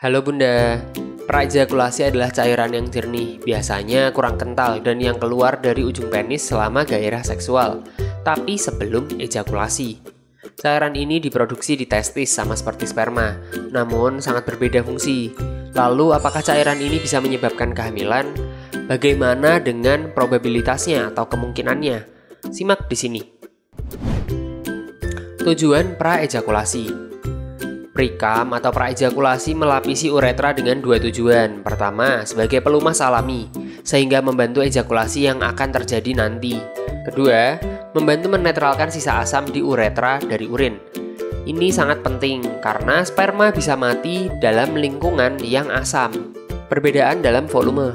Halo Bunda, praejakulasi adalah cairan yang jernih, biasanya kurang kental dan yang keluar dari ujung penis selama gairah seksual, tapi sebelum ejakulasi. Cairan ini diproduksi di testis sama seperti sperma, namun sangat berbeda fungsi. Lalu apakah cairan ini bisa menyebabkan kehamilan? Bagaimana dengan probabilitasnya atau kemungkinannya? Simak di sini. Tujuan praejakulasi. Prekam atau praejakulasi melapisi uretra dengan dua tujuan. Pertama, sebagai pelumas alami, sehingga membantu ejakulasi yang akan terjadi nanti. Kedua, membantu menetralkan sisa asam di uretra dari urin. Ini sangat penting karena sperma bisa mati dalam lingkungan yang asam. Perbedaan dalam volume.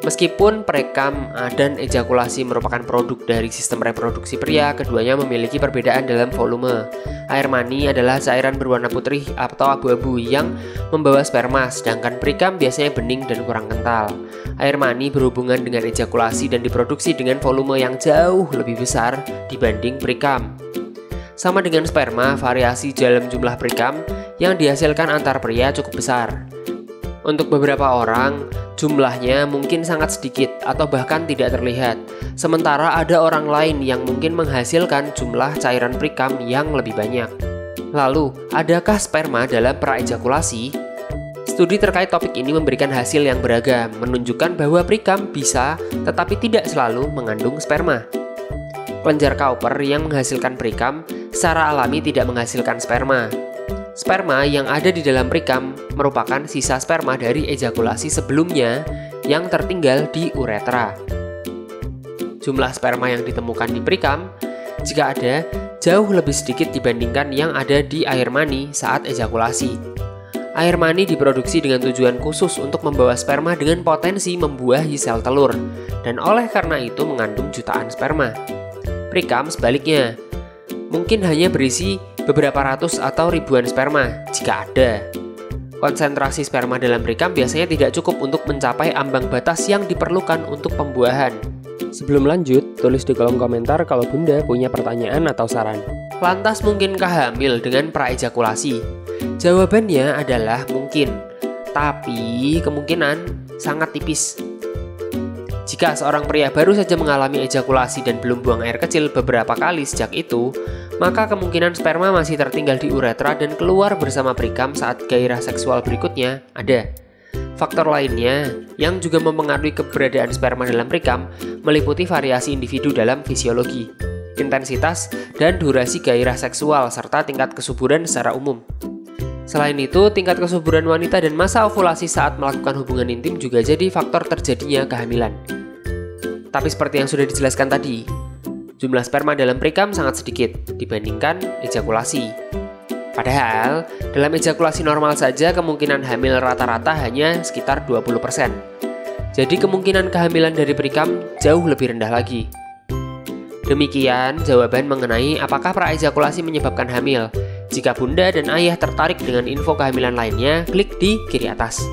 Meskipun prekam dan ejakulasi merupakan produk dari sistem reproduksi pria, keduanya memiliki perbedaan dalam volume. Air mani adalah cairan berwarna putih atau abu-abu yang membawa sperma, sedangkan prekam biasanya bening dan kurang kental. Air mani berhubungan dengan ejakulasi dan diproduksi dengan volume yang jauh lebih besar dibanding prekam. Sama dengan sperma, variasi dalam jumlah prekam yang dihasilkan antar pria cukup besar. Untuk beberapa orang, jumlahnya mungkin sangat sedikit atau bahkan tidak terlihat. Sementara ada orang lain yang mungkin menghasilkan jumlah cairan prekam yang lebih banyak. Lalu, adakah sperma dalam praejakulasi? Studi terkait topik ini memberikan hasil yang beragam, menunjukkan bahwa prekam bisa tetapi tidak selalu mengandung sperma. Kelenjar Cowper yang menghasilkan prekam secara alami tidak menghasilkan sperma. Sperma yang ada di dalam prekam merupakan sisa sperma dari ejakulasi sebelumnya yang tertinggal di uretra. Jumlah sperma yang ditemukan di prekam, jika ada, jauh lebih sedikit dibandingkan yang ada di air mani saat ejakulasi. Air mani diproduksi dengan tujuan khusus untuk membawa sperma dengan potensi membuahi sel telur, dan oleh karena itu mengandung jutaan sperma. Prekam sebaliknya, mungkin hanya berisi beberapa ratus atau ribuan sperma, jika ada. Konsentrasi sperma dalam prekam biasanya tidak cukup untuk mencapai ambang batas yang diperlukan untuk pembuahan. Sebelum lanjut, tulis di kolom komentar kalau Bunda punya pertanyaan atau saran. Lantas mungkinkah hamil dengan praejakulasi? Jawabannya adalah mungkin, tapi kemungkinan sangat tipis. Jika seorang pria baru saja mengalami ejakulasi dan belum buang air kecil beberapa kali sejak itu, maka kemungkinan sperma masih tertinggal di uretra dan keluar bersama prekam saat gairah seksual berikutnya ada. Faktor lainnya yang juga mempengaruhi keberadaan sperma dalam prekam meliputi variasi individu dalam fisiologi, intensitas, dan durasi gairah seksual serta tingkat kesuburan secara umum. Selain itu, tingkat kesuburan wanita dan masa ovulasi saat melakukan hubungan intim juga jadi faktor terjadinya kehamilan. Tapi seperti yang sudah dijelaskan tadi, jumlah sperma dalam prekam sangat sedikit dibandingkan ejakulasi. Padahal, dalam ejakulasi normal saja kemungkinan hamil rata-rata hanya sekitar 20%. Jadi kemungkinan kehamilan dari prekam jauh lebih rendah lagi. Demikian jawaban mengenai apakah praejakulasi menyebabkan hamil. Jika Bunda dan Ayah tertarik dengan info kehamilan lainnya, klik di kiri atas.